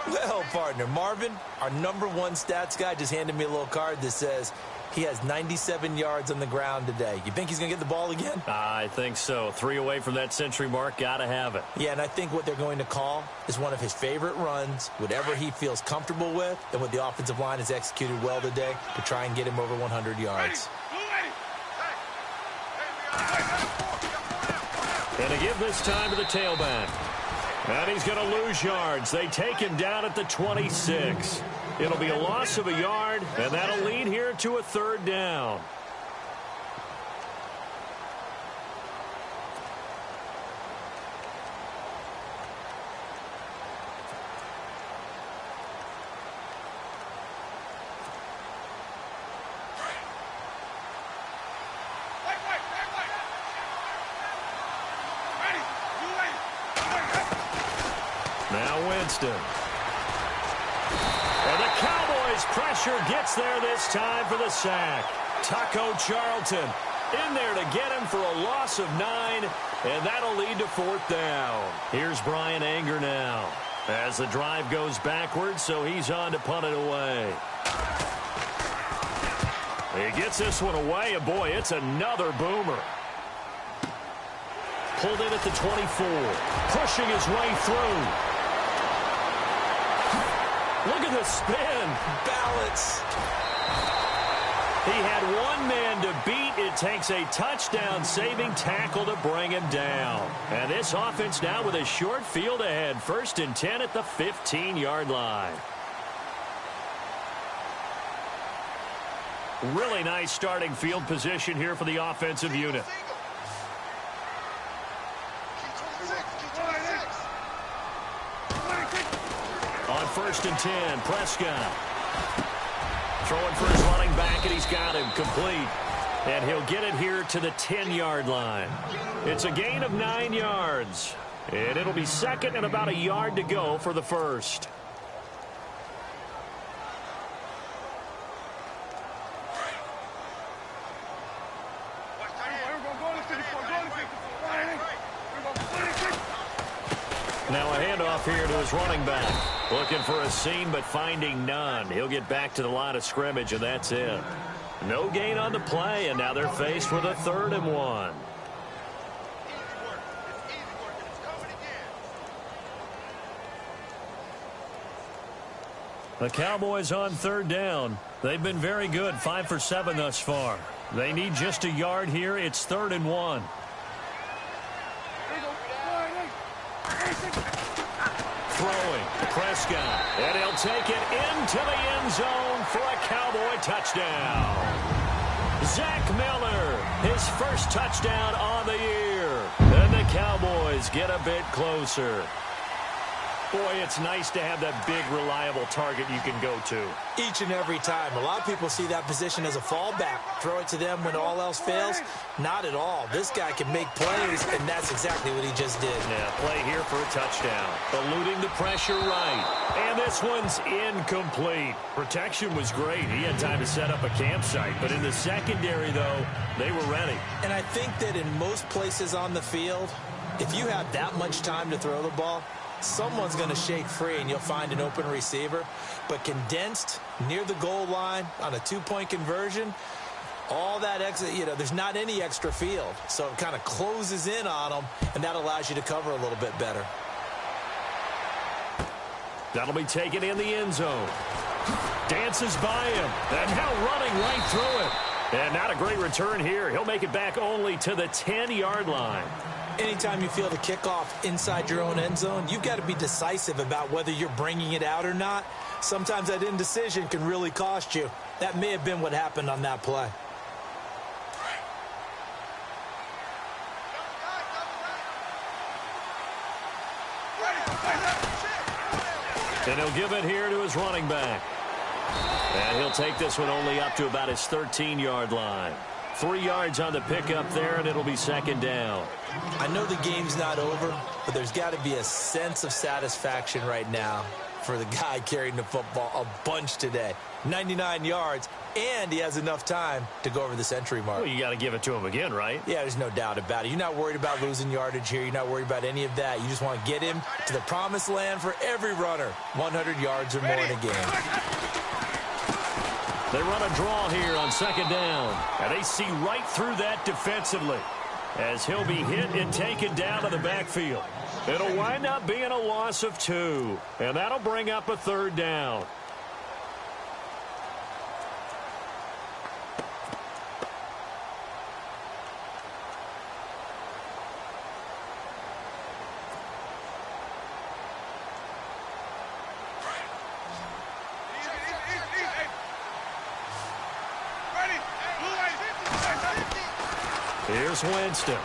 Well, partner, Marvin, our #1 stats guy, just handed me a little card that says he has 97 yards on the ground today. You think he's going to get the ball again? I think so. 3 away from that century mark. Got to have it. Yeah, and I think what they're going to call is one of his favorite runs, whatever he feels comfortable with, and what the offensive line has executed well today to try and get him over 100 yards. And to give this time to the tailback. And he's going to lose yards. They take him down at the 26. It'll be a loss of a yard, and that'll lead here to a 3rd down. Now Winston. And the Cowboys pressure gets there this time for the sack. Taco Charlton in there to get him for a loss of 9, and that'll lead to 4th down. Here's Brian Anger now as the drive goes backwards, so he's on to punt it away. He gets this one away, and boy, it's another boomer. Pulled in at the 24, pushing his way through. Look at the spin. Balance. He had one man to beat. It takes a touchdown-saving tackle to bring him down. And this offense now with a short field ahead. 1st and 10 at the 15-yard line. Really nice starting field position here for the offensive unit. On 1st and 10, Prescott. Throwing for his running back, and he's got him complete. And he'll get it here to the 10-yard line. It's a gain of 9 yards. And it'll be 2nd and about a yard to go for the 1st. Now a handoff here to his running back. Looking for a seam, but finding none. He'll get back to the line of scrimmage, and that's it. No gain on the play, and now they're faced with a 3rd and 1. The Cowboys on 3rd down. They've been very good, 5 for 7 thus far. They need just a yard here. It's 3rd and 1. Throwing, Prescott, and he'll take it into the end zone for a Cowboy touchdown. Zach Miller, his first touchdown on the year. And the Cowboys get a bit closer. Boy, it's nice to have that big, reliable target you can go to. Each and every time. A lot of people see that position as a fallback. Throw it to them when all else fails. Not at all. This guy can make plays, and that's exactly what he just did. Yeah, play here for a touchdown. Eluding the pressure right. And this one's incomplete. Protection was great. He had time to set up a campsite. But in the secondary, though, they were ready. And I think that in most places on the field, if you have that much time to throw the ball, someone's going to shake free and you'll find an open receiver. But condensed near the goal line on a 2-point conversion, all that extra, there's not any extra field. So it kind of closes in on them, and that allows you to cover a little bit better. That'll be taken in the end zone. Dances by him, and now running right through it. And not a great return here. He'll make it back only to the 10-yard line. Anytime you feel the kickoff inside your own end zone, you've got to be decisive about whether you're bringing it out or not. Sometimes that indecision can really cost you. That may have been what happened on that play. And he'll give it here to his running back. And he'll take this one only up to about his 13-yard line. 3 yards on the pickup there, and it'll be second down. I know the game's not over, but there's got to be a sense of satisfaction right now for the guy carrying the football a bunch today. 99 yards, and he has enough time to go over the century mark. Well, you got to give it to him again, right? Yeah, there's no doubt about it. You're not worried about losing yardage here. You're not worried about any of that. You just want to get him to the promised land for every runner. 100 yards or more in a game. They run a draw here on second down, and they see right through that defensively as he'll be hit and taken down to the backfield. It'll wind up being a loss of 2, and that'll bring up a third down. Here's Winston.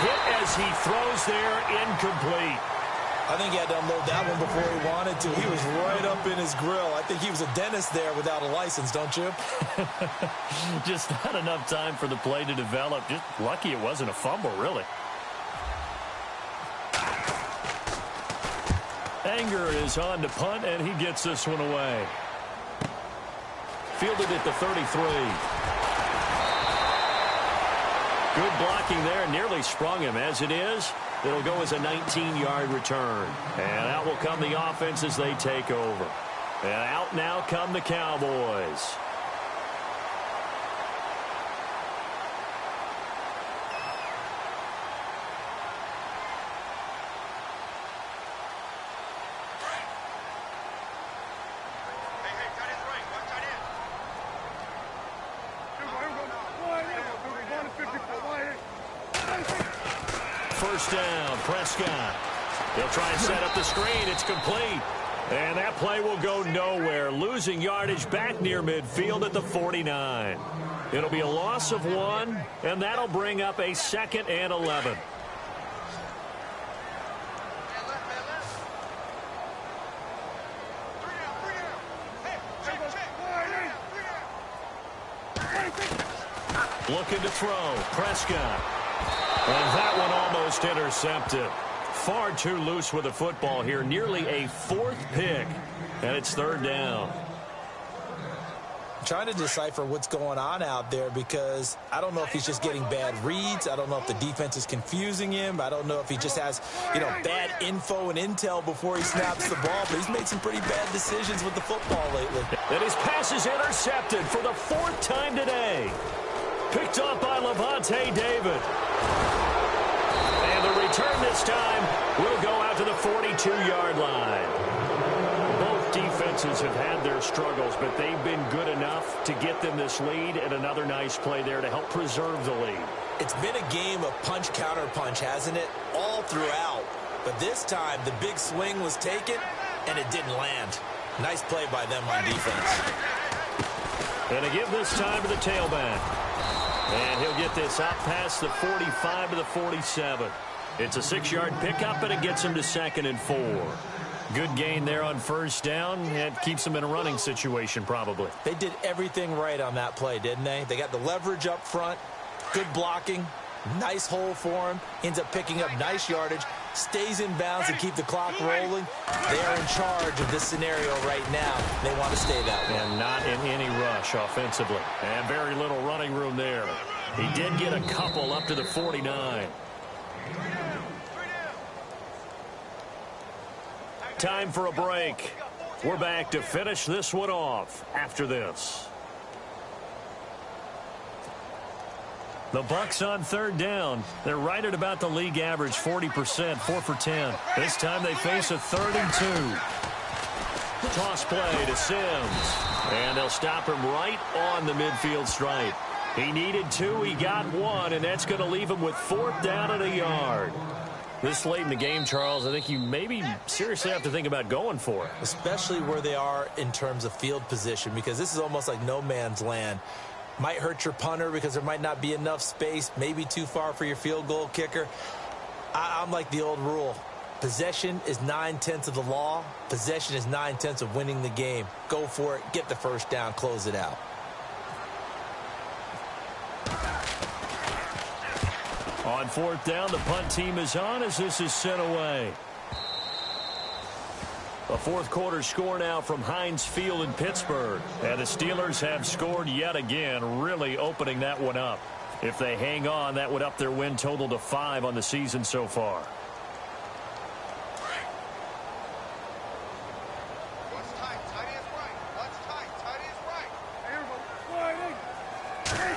Hit as he throws there, incomplete. I think he had to unload that one before he wanted to. He was right up in his grill. I think he was a dentist there without a license, don't you? Just not enough time for the play to develop. Just lucky it wasn't a fumble, really. Anger is on to punt, and he gets this one away. Fielded at the 33. Good blocking there, nearly sprung him. As it is, it'll go as a 19-yard return. And out will come the offense as they take over. And out now come the Cowboys. First down, Prescott. They'll try and set up the screen. It's complete. And that play will go nowhere. Losing yardage back near midfield at the 49. It'll be a loss of 1, and that'll bring up a 2nd and 11. Looking to throw, Prescott. And that one almost intercepted. Far too loose with the football here. Nearly a 4th pick. And it's 3rd down. I'm trying to decipher what's going on out there because I don't know if he's just getting bad reads. I don't know if the defense is confusing him. I don't know if he just has, bad info and intel before he snaps the ball. But he's made some pretty bad decisions with the football lately. And his pass is intercepted for the 4th time today. Picked up by Levante David. And the return this time will go out to the 42-yard line. Both defenses have had their struggles, but they've been good enough to get them this lead, and another nice play there to help preserve the lead. It's been a game of punch-counter-punch, hasn't it? All throughout. But this time, the big swing was taken, and it didn't land. Nice play by them on defense. And to give this time to the tailback. And he'll get this out past the 45 to the 47. It's a 6-yard pickup, and it gets him to 2nd and 4. Good gain there on first down. It keeps them in a running situation, probably. They did everything right on that play, didn't they? They got the leverage up front, good blocking, nice hole for him, ends up picking up nice yardage, stays in bounds and keep the clock rolling. They are in charge of this scenario right now. They want to stay that way. And not in any rush offensively. And very little running room there. He did get a couple up to the 49. Time for a break. We're back to finish this one off after this. The Bucs on 3rd down. They're right at about the league average, 40%, 4 for 10. This time they face a 3rd and 2. Toss play to Sims. And they'll stop him right on the midfield stripe. He needed 2, he got 1, and that's going to leave him with 4th down and a yard. This late in the game, Charles, I think you maybe seriously have to think about going for it. Especially where they are in terms of field position, because this is almost like no man's land. Might hurt your punter because there might not be enough space, maybe too far for your field goal kicker. I'm like the old rule. Possession is 9/10 of the law. Possession is 9/10 of winning the game. Go for it. Get the first down. Close it out. On fourth down, the punt team is on as this is sent away. A fourth quarter score now from Heinz Field in Pittsburgh. And the Steelers have scored yet again, really opening that one up. If they hang on, that would up their win total to 5 on the season so far. What's tight? Tight is right. What's tight? Tight is right. Here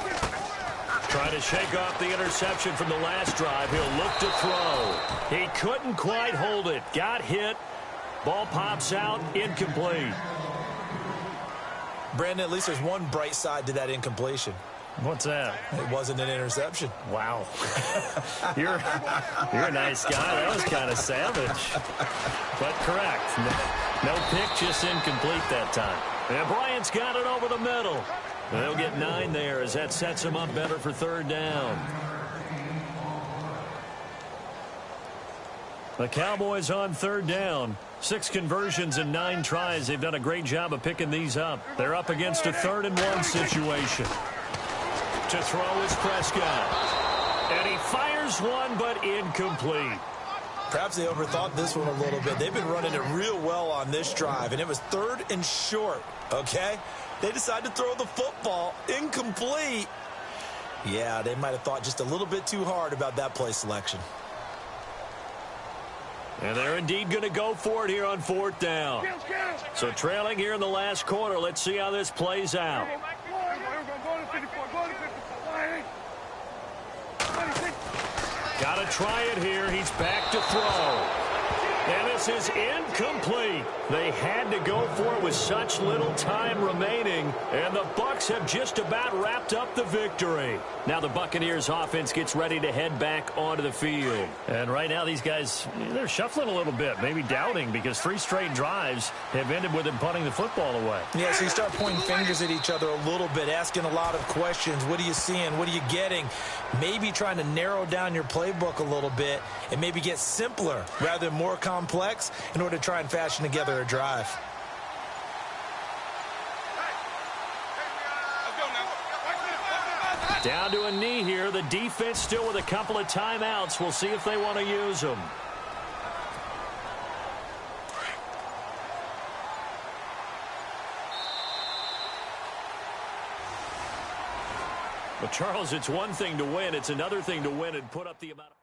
we go. Trying to shake off the interception from the last drive. He'll look to throw. He couldn't quite hold it. Got hit. Ball pops out. Incomplete. Brandon, at least there's one bright side to that incompletion. What's that? It wasn't an interception. Wow. You're a nice guy. That was kind of savage. But correct. No pick, just incomplete that time. And Bryant's got it over the middle. They'll get 9 there as that sets them up better for third down. The Cowboys on third down. 6 conversions and 9 tries. They've done a great job of picking these up. They're up against a 3rd and 1 situation. To throw is Prescott. And he fires one, but incomplete. Perhaps they overthought this one a little bit. They've been running it real well on this drive, and it was 3rd and short, okay? They decided to throw the football incomplete. Yeah, they might have thought just a little bit too hard about that play selection. And they're indeed going to go for it here on 4th down. So trailing here in the last quarter. Let's see how this plays out. Got to try it here. He's back to throw. And this is incomplete. They had to go for it with such little time remaining. And the Bucs have just about wrapped up the victory. Now the Buccaneers offense gets ready to head back onto the field. And right now these guys, they're shuffling a little bit, maybe doubting, because 3 straight drives have ended with them punting the football away. Yeah, so you start pointing fingers at each other a little bit, asking a lot of questions. What are you seeing? What are you getting? Maybe trying to narrow down your playbook a little bit and maybe get simpler rather than more complex in order to try and fashion together a drive. Down to a knee here. The defense still with a couple of timeouts. We'll see if they want to use them. But Charles, it's one thing to win. It's another thing to win and put up the amount of